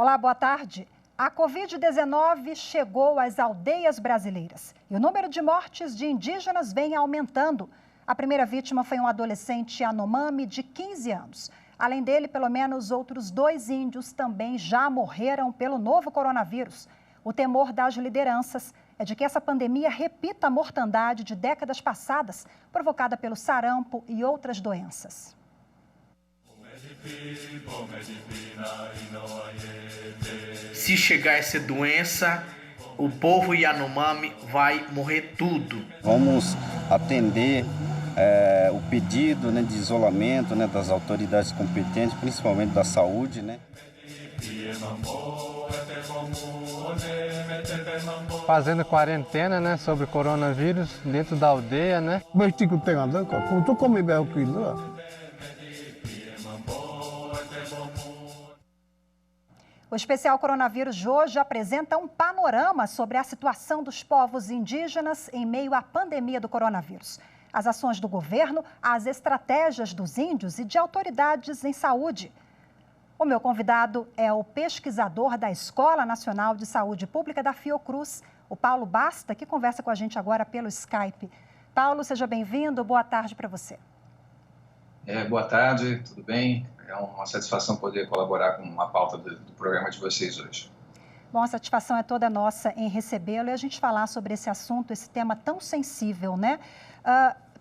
Olá, boa tarde. A Covid-19 chegou às aldeias brasileiras e o número de mortes de indígenas vem aumentando. A primeira vítima foi um adolescente Yanomami de 15 anos. Além dele, pelo menos outros 2 índios também já morreram pelo novo coronavírus. O temor das lideranças é de que essa pandemia repita a mortandade de décadas passadas, provocada pelo sarampo e outras doenças. Se chegar essa doença, o povo Yanomami vai morrer tudo. Vamos atender o pedido, de isolamento, das autoridades competentes, principalmente da saúde, Fazendo quarentena, sobre coronavírus dentro da aldeia, O especial coronavírus de hoje apresenta um panorama sobre a situação dos povos indígenas em meio à pandemia do coronavírus. As ações do governo, as estratégias dos índios e de autoridades em saúde. O meu convidado é o pesquisador da Escola Nacional de Saúde Pública da Fiocruz, o Paulo Basta, que conversa com a gente agora pelo Skype. Paulo, seja bem-vindo, boa tarde para você. Boa tarde, tudo bem? É uma satisfação poder colaborar com a pauta do programa de vocês hoje. Bom, a satisfação é toda nossa em recebê-lo e a gente falar sobre esse assunto, esse tema tão sensível, né?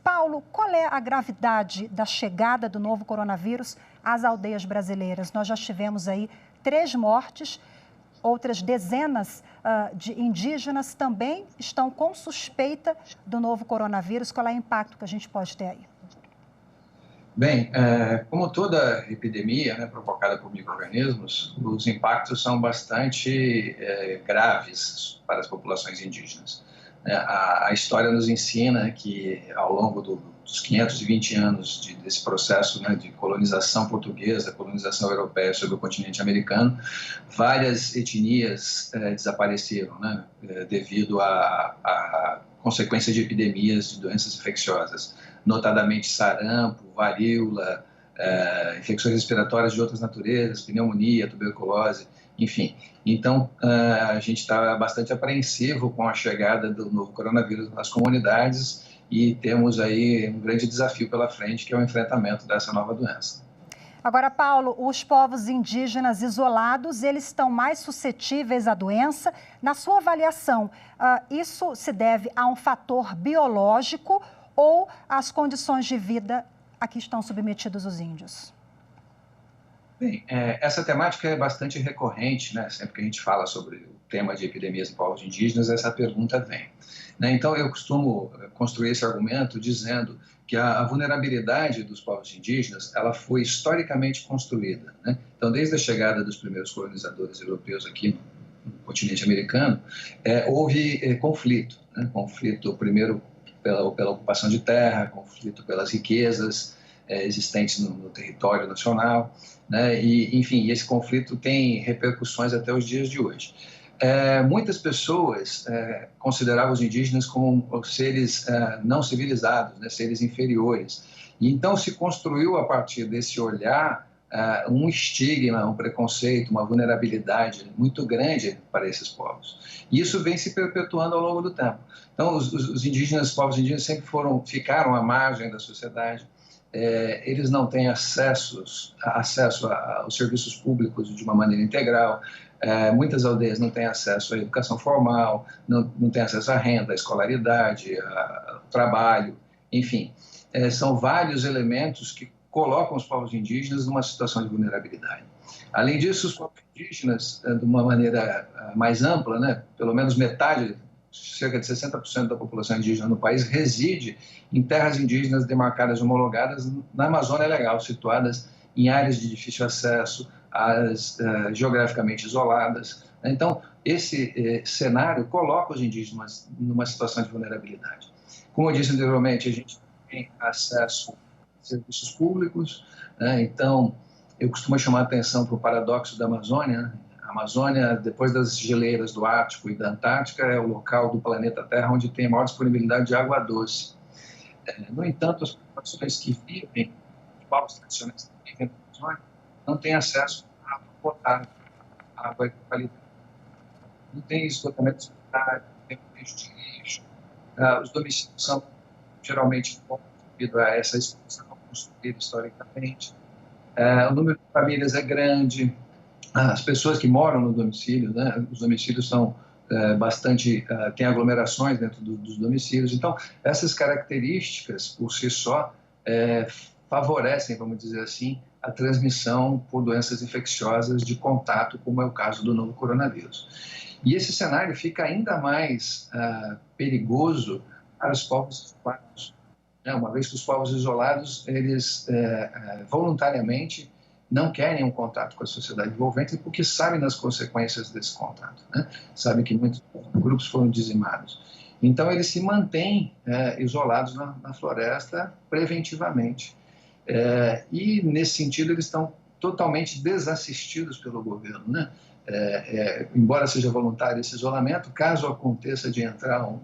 Paulo, qual é a gravidade da chegada do novo coronavírus às aldeias brasileiras? Nós já tivemos aí 3 mortes, outras dezenas de indígenas também estão com suspeita do novo coronavírus. Qual é o impacto que a gente pode ter aí? Bem, como toda epidemia provocada por micro-organismos, os impactos são bastante graves para as populações indígenas. A história nos ensina que, ao longo dos 520 anos desse processo de colonização portuguesa, colonização europeia sobre o continente americano, várias etnias desapareceram devido à consequência de epidemias de doenças infecciosas, notadamente sarampo, varíola, infecções respiratórias de outras naturezas, pneumonia, tuberculose, enfim. Então, a gente está bastante apreensivo com a chegada do novo coronavírus nas comunidades e temos aí um grande desafio pela frente, que é o enfrentamento dessa nova doença. Agora, Paulo, os povos indígenas isolados, eles estão mais suscetíveis à doença. Na sua avaliação, isso se deve a um fator biológico ou às condições de vida a que estão submetidos os índios? Bem, essa temática é bastante recorrente, sempre que a gente fala sobre o tema de epidemias em povos indígenas, essa pergunta vem. Então, eu costumo construir esse argumento dizendo que a vulnerabilidade dos povos indígenas ela foi historicamente construída. Então, desde a chegada dos primeiros colonizadores europeus aqui no continente americano, houve conflito. Conflito, primeiro, pela ocupação de terra, conflito pelas riquezas existentes no território nacional, e, enfim, esse conflito tem repercussões até os dias de hoje. Muitas pessoas consideravam os indígenas como seres não civilizados, seres inferiores. E então se construiu a partir desse olhar um estigma, um preconceito, uma vulnerabilidade muito grande para esses povos. E isso vem se perpetuando ao longo do tempo. Então os indígenas, os povos indígenas sempre ficaram à margem da sociedade. Eles não têm acesso aos serviços públicos de uma maneira integral. Muitas aldeias não têm acesso à educação formal, não têm acesso à renda, à escolaridade, ao trabalho, enfim. São vários elementos que colocam os povos indígenas numa situação de vulnerabilidade. Além disso, os povos indígenas, de uma maneira mais ampla, pelo menos metade, cerca de 60% da população indígena no país reside em terras indígenas demarcadas e homologadas na Amazônia Legal, situadas em áreas de difícil acesso, áreas geograficamente isoladas. Então, esse cenário coloca os indígenas numa situação de vulnerabilidade. Como eu disse anteriormente, a gente tem acesso a serviços públicos, então eu costumo chamar a atenção para o paradoxo da Amazônia. A Amazônia, depois das geleiras do Ártico e da Antártica, é o local do planeta Terra onde tem a maior disponibilidade de água doce. No entanto, as populações que vivem, os povos tradicionais que vivem na Amazônia, não têm acesso à água potável, à água de qualidade. Não tem esgotamento sanitário, não tem manejo de lixo. Os domicílios são geralmente devido a essa exposição construída historicamente. O número de famílias é grande. As pessoas que moram no domicílio, né, os domicílios são tem aglomerações dentro dos domicílios. Então, essas características, por si só, favorecem, vamos dizer assim, a transmissão por doenças infecciosas de contato, como é o caso do novo coronavírus. E esse cenário fica ainda mais perigoso para os povos isolados, né? Uma vez que os povos isolados, eles voluntariamente não querem um contato com a sociedade envolvente porque sabem das consequências desse contato, né? Sabem que muitos grupos foram dizimados. Então, eles se mantêm isolados na floresta preventivamente. E, nesse sentido, eles estão totalmente desassistidos pelo governo, né? Embora seja voluntário esse isolamento, caso aconteça de entrar um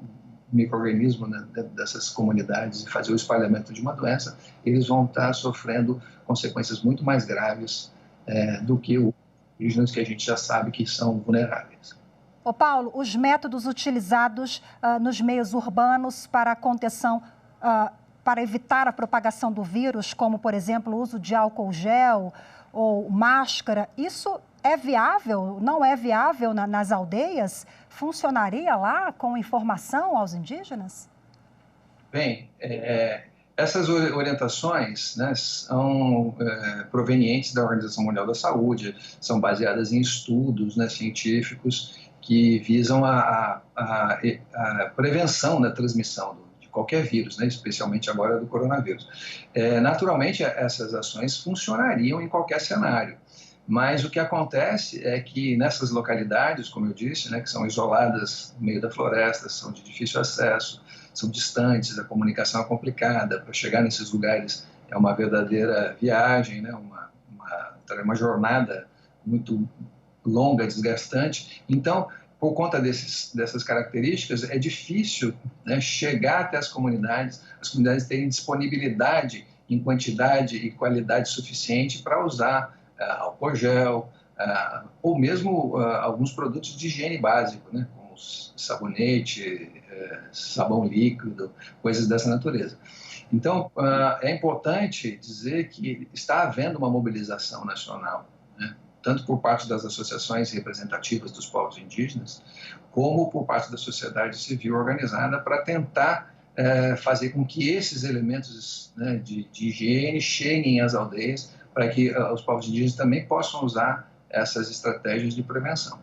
micro-organismo, né, dessas comunidades e fazer o espalhamento de uma doença, eles vão estar sofrendo consequências muito mais graves do que os indígenas que a gente já sabe que são vulneráveis. Ô Paulo, os métodos utilizados nos meios urbanos para a contenção, para evitar a propagação do vírus, como, por exemplo, o uso de álcool gel ou máscara, isso é viável? Não é viável nas aldeias? Funcionaria lá com informação aos indígenas? Bem, essas orientações, né, são provenientes da Organização Mundial da Saúde, são baseadas em estudos, né, científicos que visam a prevenção da transmissão de qualquer vírus, né, especialmente agora do coronavírus. Naturalmente, essas ações funcionariam em qualquer cenário. Mas o que acontece é que nessas localidades, como eu disse, né, que são isoladas no meio da floresta, são de difícil acesso, são distantes, a comunicação é complicada, para chegar nesses lugares é uma verdadeira viagem, né, uma jornada muito longa, desgastante. Então, por conta dessas características, é difícil, né, chegar até as comunidades terem disponibilidade em quantidade e qualidade suficiente para usar álcool gel, ou mesmo alguns produtos de higiene básico, né, como sabonete, sabão líquido, coisas dessa natureza. Então, é importante dizer que está havendo uma mobilização nacional, né, tanto por parte das associações representativas dos povos indígenas, como por parte da sociedade civil organizada para tentar fazer com que esses elementos, né, de higiene cheguem às aldeias, para que os povos indígenas também possam usar essas estratégias de prevenção.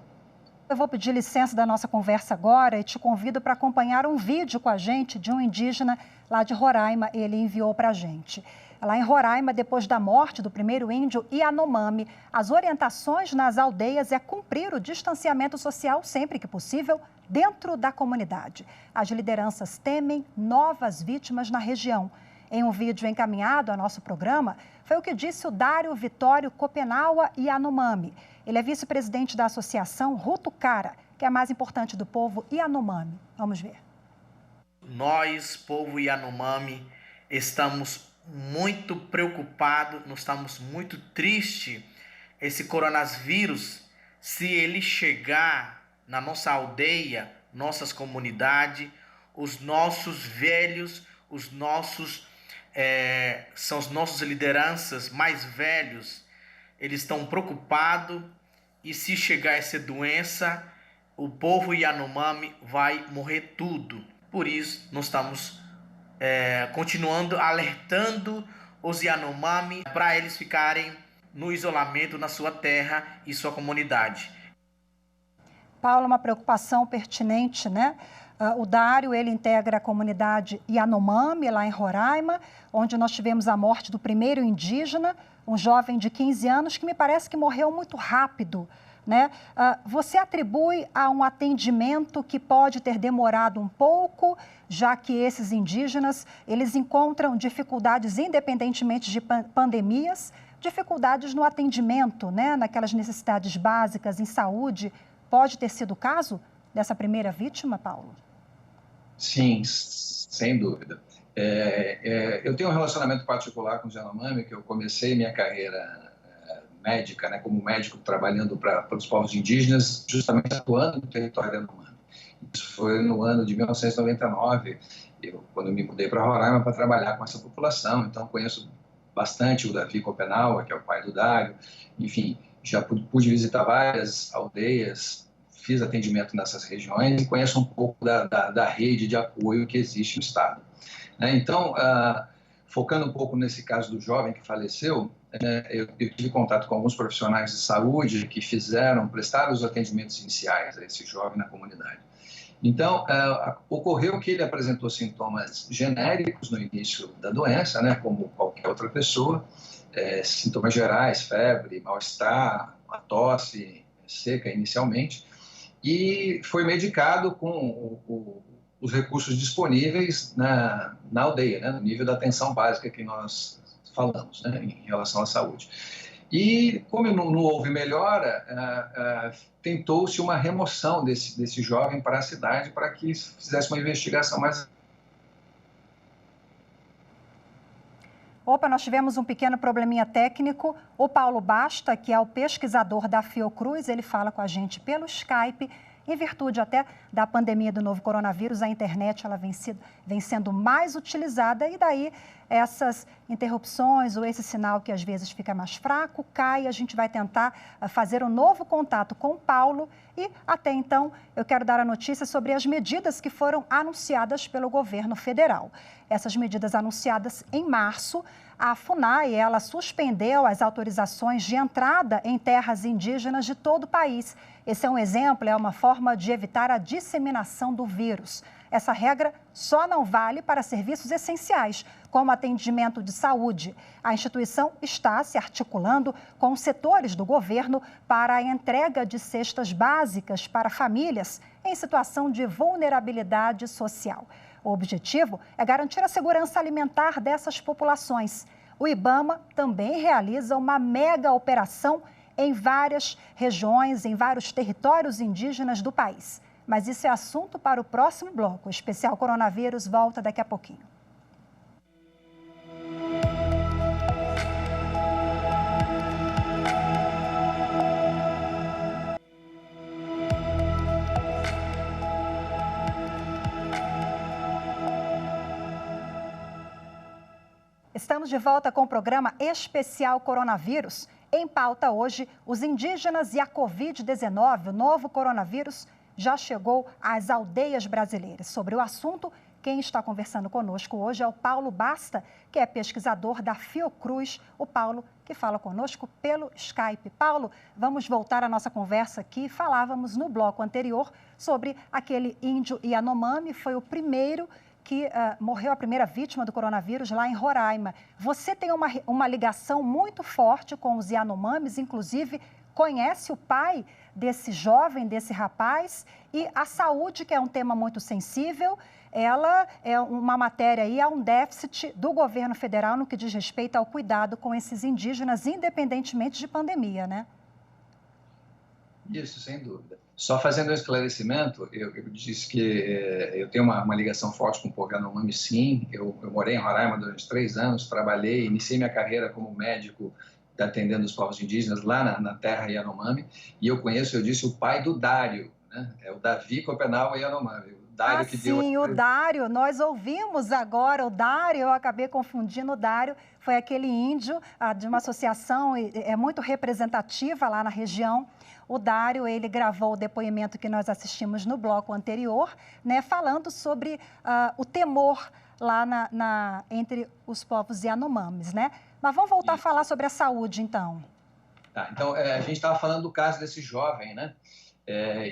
Eu vou pedir licença da nossa conversa agora e te convido para acompanhar um vídeo com a gente de um indígena lá de Roraima. Ele enviou para a gente. Lá em Roraima, depois da morte do primeiro índio Yanomami, as orientações nas aldeias é cumprir o distanciamento social sempre que possível dentro da comunidade. As lideranças temem novas vítimas na região. Em um vídeo encaminhado ao nosso programa, foi o que disse o Dário Vitório Copenaua Yanomami. Ele é vice-presidente da associação Rutucara, que é a mais importante do povo Yanomami. Vamos ver. Nós, povo Yanomami, estamos muito preocupados, nós estamos muito tristes. Esse coronavírus, se ele chegar na nossa aldeia, nossas comunidades, os nossos velhos, são as nossas lideranças mais velhos, eles estão preocupados, e se chegar essa doença, o povo Yanomami vai morrer tudo. Por isso, nós estamos continuando alertando os Yanomami para eles ficarem no isolamento na sua terra e sua comunidade. Paulo, uma preocupação pertinente, né? O Dário, ele integra a comunidade Yanomami, lá em Roraima, onde nós tivemos a morte do primeiro indígena, um jovem de 15 anos, que me parece que morreu muito rápido, né? Você atribui a um atendimento que pode ter demorado um pouco, já que esses indígenas, eles encontram dificuldades, independentemente de pandemias, dificuldades no atendimento, né? Naquelas necessidades básicas em saúde. Pode ter sido o caso dessa primeira vítima, Paulo? Sim, sem dúvida. Eu tenho um relacionamento particular com os Yanomami, que eu comecei minha carreira médica, né, como médico trabalhando para os povos indígenas, justamente atuando no território Yanomami. Isso foi no ano de 1999, quando eu me mudei para Roraima para trabalhar com essa população. Então, conheço bastante o Davi Copenau, que é o pai do Dário. Enfim, já pude visitar várias aldeias, fiz atendimento nessas regiões e conheço um pouco da rede de apoio que existe no Estado. Então, focando um pouco nesse caso do jovem que faleceu, eu tive contato com alguns profissionais de saúde que prestaram os atendimentos iniciais a esse jovem na comunidade. Então, ocorreu que ele apresentou sintomas genéricos no início da doença, né, como qualquer outra pessoa, sintomas gerais, febre, mal-estar, uma tosse seca inicialmente, e foi medicado com os recursos disponíveis na aldeia, né, no nível da atenção básica que nós falamos, né, em relação à saúde. E, como não houve melhora, tentou-se uma remoção desse jovem para a cidade para que fizesse uma investigação mais... Opa, nós tivemos um pequeno probleminha técnico. O Paulo Basta, que é o pesquisador da Fiocruz, ele fala com a gente pelo Skype. Em virtude até da pandemia do novo coronavírus, a internet ela vem sendo mais utilizada e daí essas interrupções ou esse sinal que às vezes fica mais fraco, cai, a gente vai tentar fazer um novo contato com o Paulo e até então eu quero dar a notícia sobre as medidas que foram anunciadas pelo governo federal. Essas medidas anunciadas em março, a FUNAI, ela suspendeu as autorizações de entrada em terras indígenas de todo o país. Esse é um exemplo, é uma forma de evitar a disseminação do vírus. Essa regra só não vale para serviços essenciais, como atendimento de saúde. A instituição está se articulando com os setores do governo para a entrega de cestas básicas para famílias em situação de vulnerabilidade social. O objetivo é garantir a segurança alimentar dessas populações. O IBAMA também realiza uma mega operação em várias regiões, em vários territórios indígenas do país. Mas isso é assunto para o próximo bloco. O especial Coronavírus volta daqui a pouquinho. Estamos de volta com o programa Especial Coronavírus. Em pauta hoje, os indígenas e a Covid-19, o novo coronavírus, já chegou às aldeias brasileiras. Sobre o assunto, quem está conversando conosco hoje é o Paulo Basta, que é pesquisador da Fiocruz. O Paulo que fala conosco pelo Skype. Paulo, vamos voltar à nossa conversa aqui. Falávamos no bloco anterior sobre aquele índio Yanomami, foi o primeiro que morreu, a primeira vítima do coronavírus lá em Roraima. Você tem uma ligação muito forte com os Yanomamis, inclusive conhece o pai desse jovem, desse rapaz, e a saúde, que é um tema muito sensível, ela é uma matéria aí, há um déficit do governo federal no que diz respeito ao cuidado com esses indígenas, independentemente de pandemia, né? Isso, sem dúvida. Só fazendo um esclarecimento, eu disse que eu tenho uma ligação forte com o povo Yanomami, sim. Eu morei em Roraima durante 3 anos, trabalhei, iniciei minha carreira como médico atendendo os povos indígenas lá na terra Yanomami, e eu conheço, eu disse, o pai do Dário, né? É o Davi Copenau Yanomami. O Dário que deu... Sim, o Dário, nós ouvimos agora o Dário, eu acabei confundindo o Dário, foi aquele índio de uma associação, é muito representativa lá na região. O Dário, ele gravou o depoimento que nós assistimos no bloco anterior, né, falando sobre o temor lá entre os povos Yanomamis, né? Mas vamos voltar a falar sobre a saúde, então. Tá, então, a gente estava falando do caso desse jovem, né?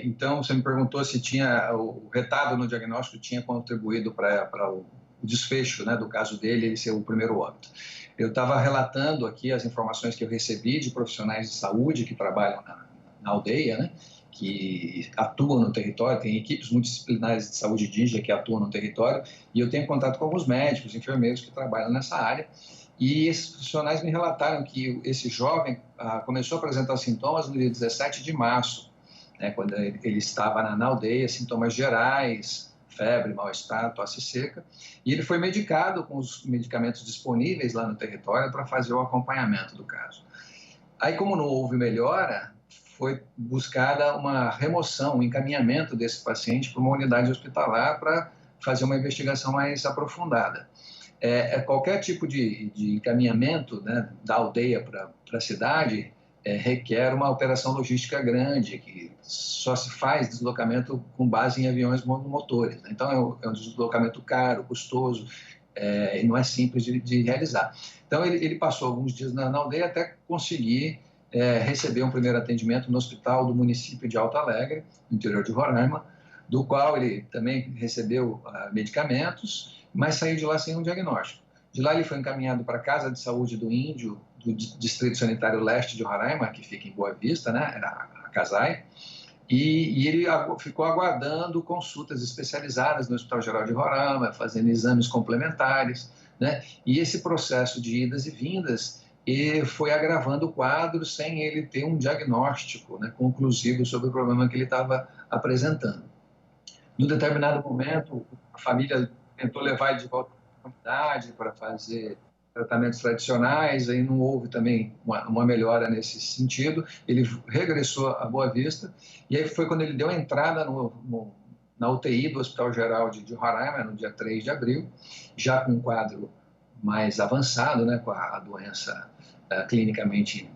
Então, você me perguntou se o retardo no diagnóstico tinha contribuído para o desfecho, né, do caso dele, ele ser o primeiro óbito. Eu estava relatando aqui as informações que eu recebi de profissionais de saúde que trabalham na aldeia, né, que atuam no território, tem equipes multidisciplinares de saúde indígena que atuam no território, e eu tenho contato com alguns médicos, enfermeiros que trabalham nessa área, e esses profissionais me relataram que esse jovem começou a apresentar sintomas no dia 17 de março, né, quando ele estava na aldeia, sintomas gerais, febre, mal-estar, tosse seca, e ele foi medicado com os medicamentos disponíveis lá no território para fazer o acompanhamento do caso. Aí, como não houve melhora, foi buscada uma remoção, um encaminhamento desse paciente para uma unidade hospitalar para fazer uma investigação mais aprofundada. Qualquer tipo de encaminhamento, né, da aldeia para a cidade requer uma operação logística grande, que só se faz deslocamento com base em aviões monomotores. Então, é um deslocamento caro, custoso, e não é simples de realizar. Então, ele passou alguns dias na aldeia até conseguir receber um primeiro atendimento no hospital do município de Alto Alegre, no interior de Roraima, do qual ele também recebeu medicamentos, mas saiu de lá sem um diagnóstico. De lá ele foi encaminhado para a Casa de Saúde do Índio, do Distrito Sanitário Leste de Roraima, que fica em Boa Vista, né, a CASAI, e ele ficou aguardando consultas especializadas no Hospital Geral de Roraima, fazendo exames complementares, né, e esse processo de idas e vindas foi agravando o quadro sem ele ter um diagnóstico, né, conclusivo sobre o problema que ele estava apresentando. Num determinado momento, a família tentou levar ele de volta para a comunidade para fazer tratamentos tradicionais, aí não houve também uma melhora nesse sentido. Ele regressou a Boa Vista, e aí foi quando ele deu a entrada na UTI do Hospital Geral de Roraima, no dia 3 de abril, já com um quadro mais avançado, né, com a doença clinicamente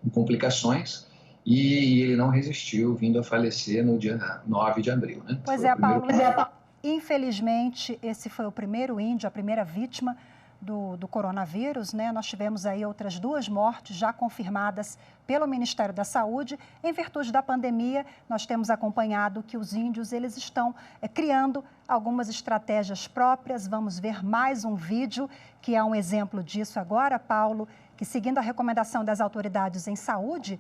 com complicações, e ele não resistiu, vindo a falecer no dia 9 de abril. Né? Pois é, Paulo. Infelizmente, esse foi o primeiro índio, a primeira vítima do coronavírus, né? Nós tivemos aí outras 2 mortes já confirmadas pelo Ministério da Saúde. Em virtude da pandemia, nós temos acompanhado que os índios eles estão criando algumas estratégias próprias. Vamos ver mais um vídeo que é um exemplo disso agora, Paulo, que seguindo a recomendação das autoridades em saúde,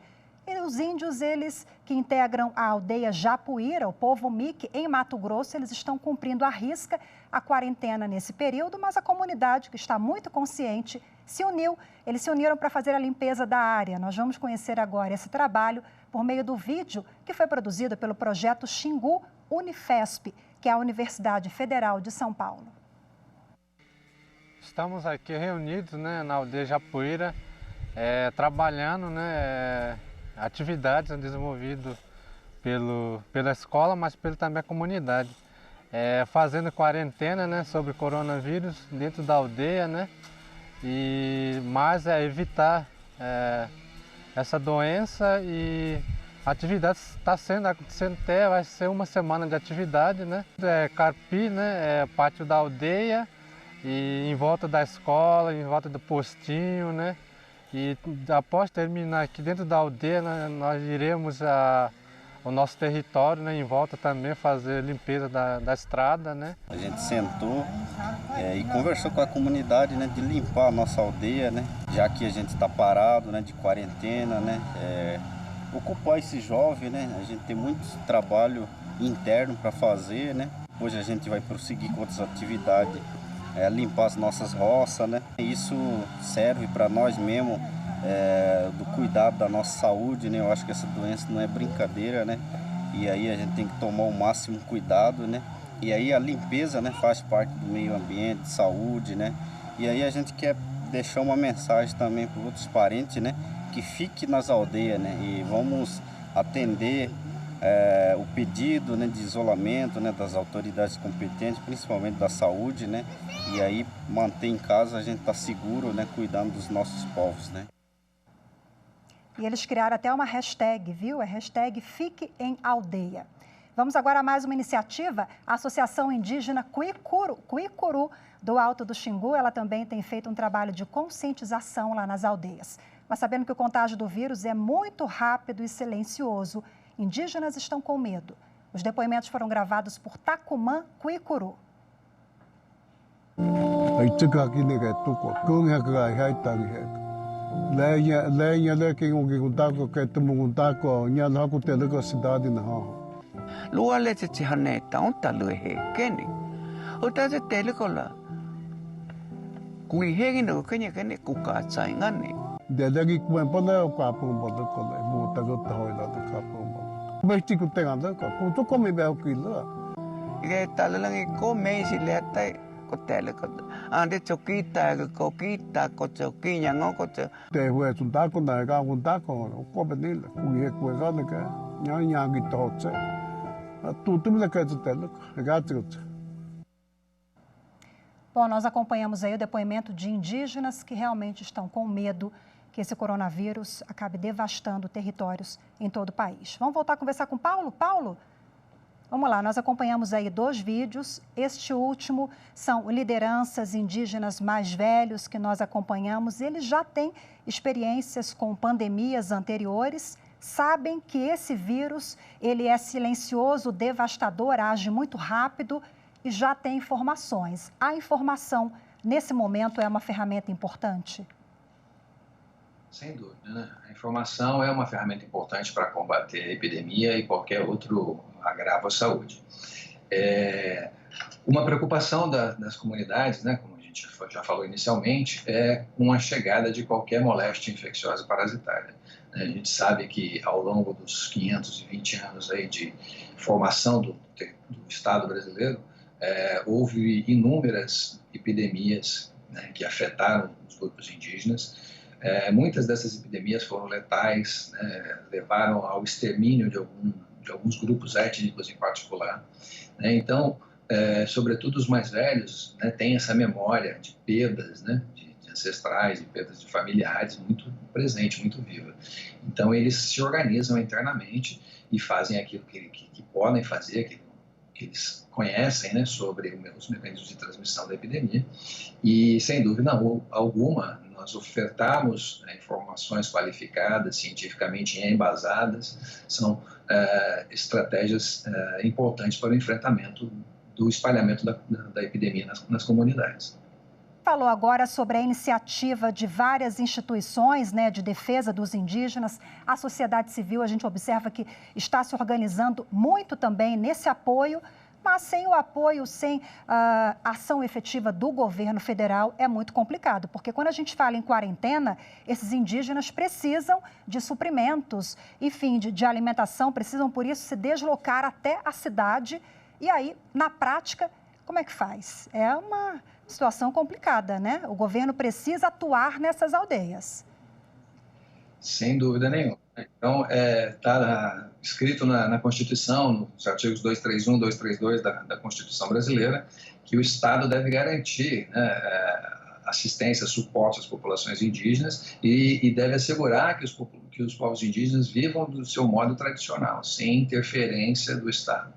os índios, eles que integram a aldeia Japuíra, o povo Mique, em Mato Grosso, eles estão cumprindo à risca a quarentena nesse período, mas a comunidade, que está muito consciente, se uniu. Eles se uniram para fazer a limpeza da área. Nós vamos conhecer agora esse trabalho por meio do vídeo que foi produzido pelo projeto Xingu Unifesp, que é a Universidade Federal de São Paulo. Estamos aqui reunidos, né, na aldeia Japuíra, trabalhando, né, atividades desenvolvidas pela escola, mas também a comunidade. Fazendo quarentena, né, sobre coronavírus dentro da aldeia, né, mas evitar essa doença, e a atividade está acontecendo até, vai ser uma semana de atividade, né, Carpi, né, pátio da aldeia, e em volta da escola, em volta do postinho, né. E após terminar aqui dentro da aldeia, nós iremos ao nosso território, né, em volta também fazer limpeza da estrada, né. A gente sentou e conversou com a comunidade, né, de limpar a nossa aldeia, né, já que a gente está parado, né, de quarentena, né, ocupar esse jovem, né, a gente tem muito trabalho interno para fazer, né. Hoje a gente vai prosseguir com outras atividades. Limpar as nossas roças, né? Isso serve para nós mesmo, do cuidado da nossa saúde, né? Eu acho que essa doença não é brincadeira, né? E aí a gente tem que tomar o máximo cuidado, né? E aí a limpeza, né, faz parte do meio ambiente, de saúde, né? E aí a gente quer deixar uma mensagem também para outros parentes, né? Que fique nas aldeias, né? E vamos atender o pedido, né, de isolamento, né, das autoridades competentes, principalmente da saúde, né, e aí manter em casa, a gente está seguro, né, cuidando dos nossos povos, né. E eles criaram até uma hashtag, viu? É hashtag Fique em Aldeia. Vamos agora a mais uma iniciativa, a Associação Indígena Cuicuru do Alto do Xingu. Ela também tem feito um trabalho de conscientização lá nas aldeias. Mas sabendo que o contágio do vírus é muito rápido e silencioso, indígenas estão com medo. Os depoimentos foram gravados por Tacumã Cuicuru. ko tele ko ande chokita ko kita ko chokinya ngo ko te hue tun ta ko na ga un ta ko benil ku ye ko ga na ka nya gi to tse tudo me ka tele ga tse. Bom, nós acompanhamos aí o depoimento de indígenas que realmente estão com medo que esse coronavírus acabe devastando territórios em todo o país. Vamos voltar a conversar com o Paulo? Paulo, vamos lá, nós acompanhamos aí 2 vídeos. Este último são lideranças indígenas mais velhos que nós acompanhamos. Eles já têm experiências com pandemias anteriores, sabem que esse vírus ele é silencioso, devastador, age muito rápido e já tem informações. A informação, nesse momento, é uma ferramenta importante? Sem dúvida, né? A informação é uma ferramenta importante para combater a epidemia e qualquer outro agravo à saúde. Uma preocupação das comunidades, né, como a gente já falou inicialmente, é com a chegada de qualquer moléstia infecciosa parasitária. A gente sabe que ao longo dos 520 anos aí de formação do Estado brasileiro, houve inúmeras epidemias, né, que afetaram os grupos indígenas. Muitas dessas epidemias foram letais, né, levaram ao extermínio de alguns grupos étnicos em particular. Né? Então, sobretudo os mais velhos, né, têm essa memória de perdas, né, de ancestrais, de perdas de familiares muito presente, muito viva. Então, eles se organizam internamente e fazem aquilo que podem fazer, que eles conhecem, né, sobre os mecanismos de transmissão da epidemia. E, sem dúvida alguma, nós ofertamos, né, informações qualificadas, cientificamente embasadas, são estratégias importantes para o enfrentamento do espalhamento da epidemia nas comunidades. Falou agora sobre a iniciativa de várias instituições, né, de defesa dos indígenas. A sociedade civil, a gente observa que está se organizando muito também nesse apoio, mas sem o apoio, sem a ação efetiva do governo federal é muito complicado, porque quando a gente fala em quarentena, esses indígenas precisam de suprimentos, enfim, de alimentação, precisam por isso se deslocar até a cidade e aí, na prática, como é que faz? É uma situação complicada, né? O governo precisa atuar nessas aldeias. Sem dúvida nenhuma. Então, está escrito na Constituição, nos artigos 231 e 232 da Constituição brasileira, que o Estado deve garantir, né, assistência, suporte às populações indígenas e deve assegurar que os povos indígenas vivam do seu modo tradicional, sem interferência do Estado.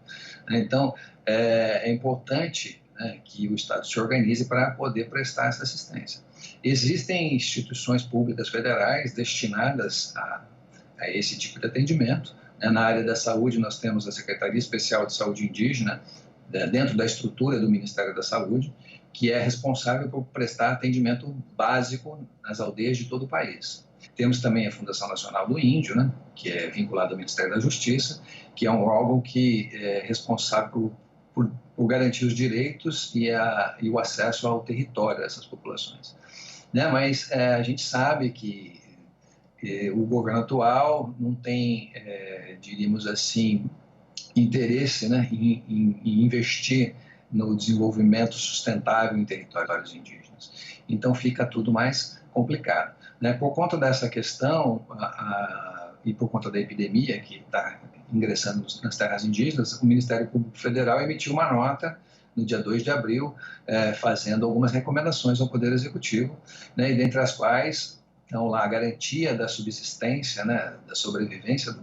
Então, é importante, né, que o Estado se organize para poder prestar essa assistência. Existem instituições públicas federais destinadas a esse tipo de atendimento. Na área da saúde, nós temos a Secretaria Especial de Saúde Indígena, dentro da estrutura do Ministério da Saúde, que é responsável por prestar atendimento básico nas aldeias de todo o país. Temos também a Fundação Nacional do Índio, né, que é vinculada ao Ministério da Justiça, que é um órgão que é responsável por garantir os direitos e o acesso ao território dessas populações. Né, mas a gente sabe que o governo atual não tem, diríamos assim, interesse, né, em investir no desenvolvimento sustentável em territórios indígenas. Então fica tudo mais complicado. Né? Por conta dessa questão e por conta da epidemia que está ingressando nas terras indígenas, o Ministério Público Federal emitiu uma nota no dia 2 de abril, fazendo algumas recomendações ao Poder Executivo, né, e dentre as quais estão lá a garantia da subsistência, né, da sobrevivência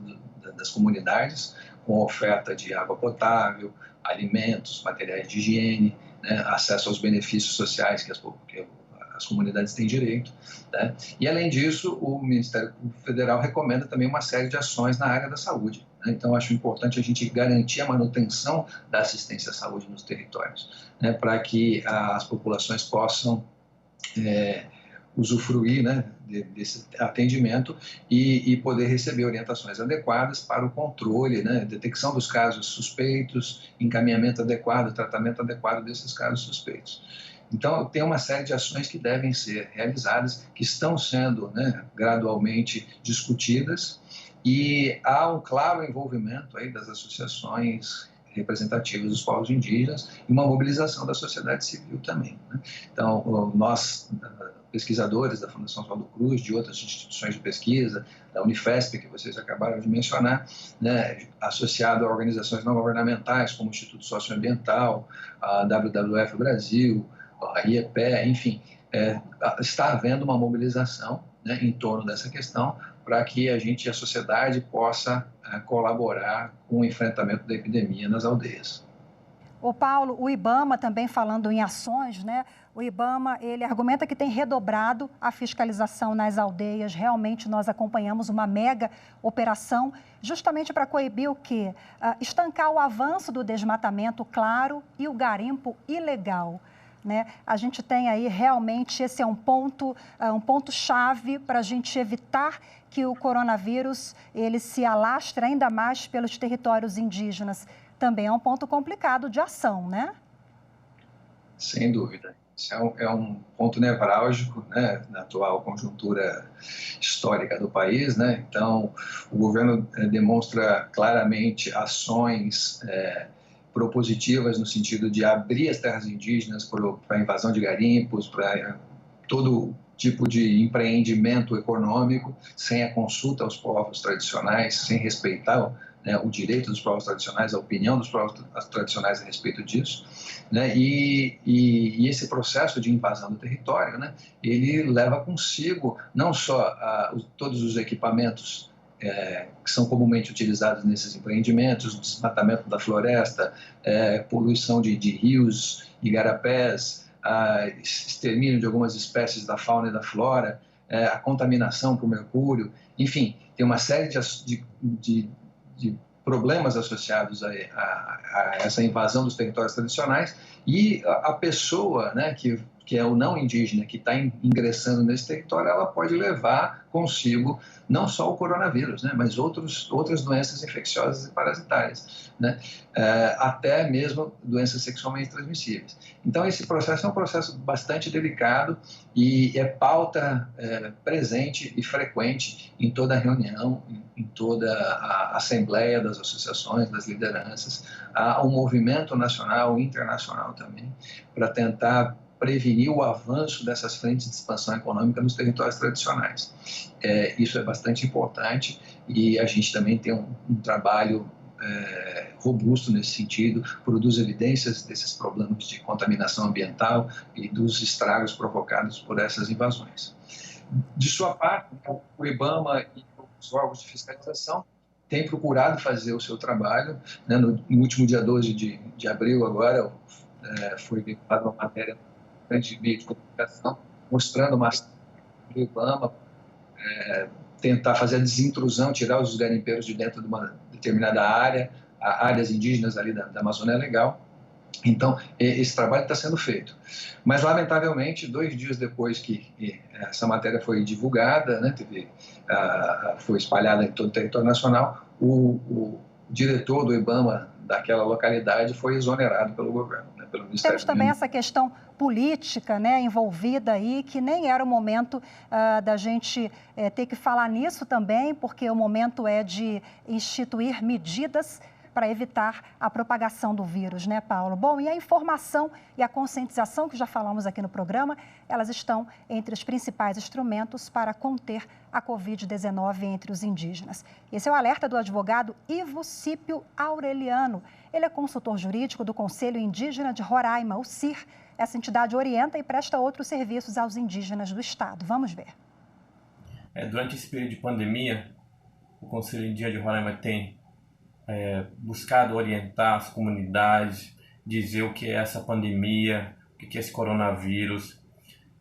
das comunidades, com oferta de água potável, alimentos, materiais de higiene, né, acesso aos benefícios sociais que as comunidades têm direito. Né? E, além disso, o Ministério Público Federal recomenda também uma série de ações na área da saúde. Né? Então, acho importante a gente garantir a manutenção da assistência à saúde nos territórios, né, para que as populações possam usufruir, né, desse atendimento e poder receber orientações adequadas para o controle, né, detecção dos casos suspeitos, encaminhamento adequado, tratamento adequado desses casos suspeitos. Então, tem uma série de ações que devem ser realizadas, que estão sendo, né, gradualmente discutidas, e há um claro envolvimento aí das associações representativas dos povos indígenas e uma mobilização da sociedade civil também, né? Então, nós, pesquisadores da Fundação Oswaldo Cruz, de outras instituições de pesquisa, da Unifesp, que vocês acabaram de mencionar, né, associado a organizações não governamentais, como o Instituto Socioambiental, a WWF Brasil, a IEPE, enfim, está havendo uma mobilização, né, em torno dessa questão, para que a sociedade possa colaborar com o enfrentamento da epidemia nas aldeias. Ô Paulo, o IBAMA também falando em ações, né? O IBAMA, ele argumenta que tem redobrado a fiscalização nas aldeias. Realmente nós acompanhamos uma mega operação justamente para coibir o quê? Estancar o avanço do desmatamento, claro, e o garimpo ilegal, né? A gente tem aí realmente, esse é um ponto-chave para a gente evitar que o coronavírus ele se alastre ainda mais pelos territórios indígenas. Também é um ponto complicado de ação, né? Sem dúvida. Isso é um ponto nevrálgico, né, na atual conjuntura histórica do país, né? Então, o governo demonstra claramente ações propositivas no sentido de abrir as terras indígenas para a invasão de garimpos, para todo tipo de empreendimento econômico, sem a consulta aos povos tradicionais, sem respeitar o direito dos povos tradicionais, a opinião dos povos tradicionais a respeito disso, né? E esse processo de invasão do território, né, ele leva consigo não só todos os equipamentos que são comumente utilizados nesses empreendimentos, desmatamento da floresta, poluição de rios, igarapés, extermínio de algumas espécies da fauna e da flora, a contaminação por mercúrio, enfim, tem uma série de problemas associados a essa invasão dos territórios tradicionais, e a pessoa, né, que é o não indígena, que está ingressando nesse território, ela pode levar consigo não só o coronavírus, né, mas outras doenças infecciosas e parasitárias, né, até mesmo doenças sexualmente transmissíveis. Então, esse processo é um processo bastante delicado e é pauta presente e frequente em toda a reunião, em toda a assembleia das associações, das lideranças. Há um movimento nacional e internacional também para tentar prevenir o avanço dessas frentes de expansão econômica nos territórios tradicionais. Isso é bastante importante e a gente também tem um trabalho robusto nesse sentido, produz evidências desses problemas de contaminação ambiental e dos estragos provocados por essas invasões. De sua parte, o IBAMA e os órgãos de fiscalização têm procurado fazer o seu trabalho, né? No último dia 12 de abril, agora, foi veiculada uma matéria de meio de comunicação, mostrando uma ação do IBAMA, tentar fazer a desintrusão, tirar os garimpeiros de dentro de uma determinada área, áreas indígenas ali da Amazônia Legal. Então, esse trabalho está sendo feito. Mas, lamentavelmente, 2 dias depois que essa matéria foi divulgada, né, foi espalhada em todo o território nacional, o diretor do IBAMA daquela localidade foi exonerado pelo governo, né, pelo Ministério. Temos também essa questão política, né, envolvida aí, que nem era o momento da gente ter que falar nisso também, porque o momento é de instituir medidas para evitar a propagação do vírus, né, Paulo? Bom, e a informação e a conscientização, que já falamos aqui no programa, elas estão entre os principais instrumentos para conter a Covid-19 entre os indígenas. Esse é o alerta do advogado Ivo Cípio Aureliano. Ele é consultor jurídico do Conselho Indígena de Roraima, o CIR. Essa entidade orienta e presta outros serviços aos indígenas do estado. Vamos ver. Durante esse período de pandemia, o Conselho Indígena de Roraima tem buscado orientar as comunidades, dizer o que é essa pandemia, o que é esse coronavírus,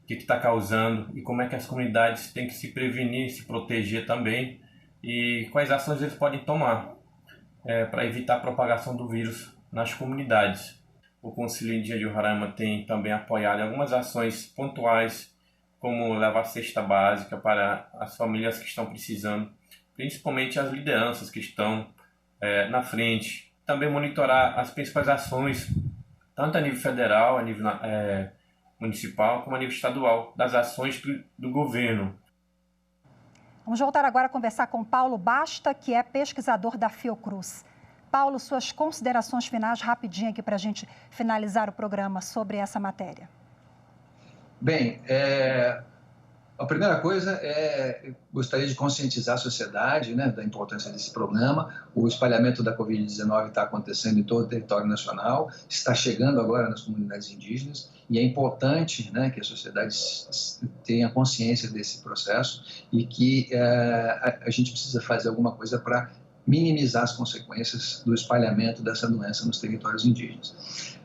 o que está causando e como é que as comunidades têm que se prevenir, se proteger também e quais ações eles podem tomar para evitar a propagação do vírus nas comunidades. O Conselho Indígena de Roraima tem também apoiado algumas ações pontuais, como levar cesta básica para as famílias que estão precisando, principalmente as lideranças que estão na frente. Também monitorar as principais ações, tanto a nível federal, a nível municipal, como a nível estadual, das ações do governo. Vamos voltar agora a conversar com Paulo Basta, que é pesquisador da Fiocruz. Paulo, suas considerações finais rapidinho aqui para a gente finalizar o programa sobre essa matéria. Bem, a primeira coisa gostaria de conscientizar a sociedade, né, da importância desse problema. O espalhamento da Covid-19 está acontecendo em todo o território nacional, está chegando agora nas comunidades indígenas e é importante, né, que a sociedade tenha consciência desse processo e que a gente precisa fazer alguma coisa para minimizar as consequências do espalhamento dessa doença nos territórios indígenas.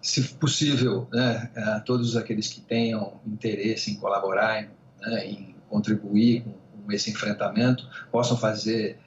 Se possível, né, todos aqueles que tenham interesse em colaborar, né, em contribuir com esse enfrentamento, possam fazer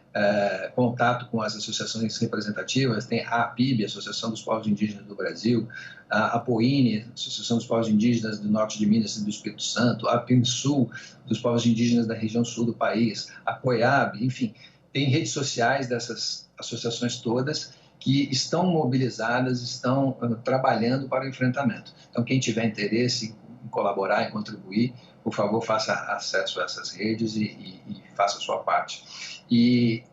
contato com as associações representativas. Tem a APIB, Associação dos Povos Indígenas do Brasil, a APOINE, Associação dos Povos Indígenas do Norte de Minas e do Espírito Santo, a PIMSUL, dos Povos Indígenas da região sul do país, a COIAB, enfim, tem redes sociais dessas associações todas que estão mobilizadas, estão trabalhando para o enfrentamento. Então, quem tiver interesse em colaborar, em contribuir, por favor, faça acesso a essas redes e faça a sua parte. E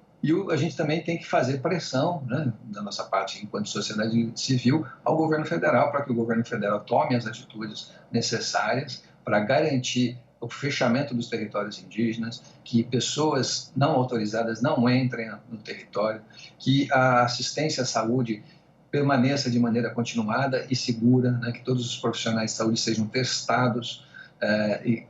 a gente também tem que fazer pressão, né, da nossa parte, enquanto sociedade civil, ao governo federal, para que o governo federal tome as atitudes necessárias para garantir o fechamento dos territórios indígenas, que pessoas não autorizadas não entrem no território, que a assistência à saúde permaneça de maneira continuada e segura, né, que todos os profissionais de saúde sejam testados e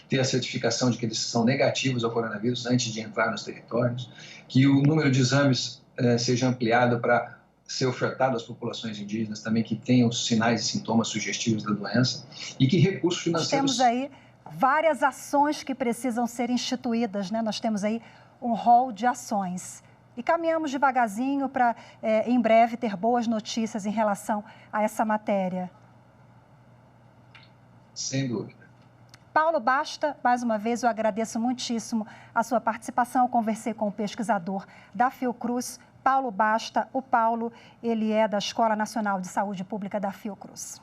ter a certificação de que eles são negativos ao coronavírus antes de entrar nos territórios, que o número de exames seja ampliado para ser ofertado às populações indígenas também que tenham sinais e sintomas sugestivos da doença e que recursos financeiros... Temos aí várias ações que precisam ser instituídas, né? Nós temos aí um rol de ações. E caminhamos devagarzinho para, em breve, ter boas notícias em relação a essa matéria. Sem dúvida. Paulo Basta, mais uma vez, eu agradeço muitíssimo a sua participação. Eu conversei com o pesquisador da Fiocruz, Paulo Basta. O Paulo, ele é da Escola Nacional de Saúde Pública da Fiocruz.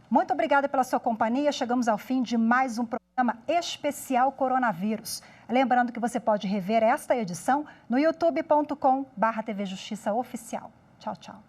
Muito obrigada pela sua companhia. Chegamos ao fim de mais um programa especial Coronavírus. Lembrando que você pode rever esta edição no youtube.com/TV Justiça Oficial. Tchau, tchau.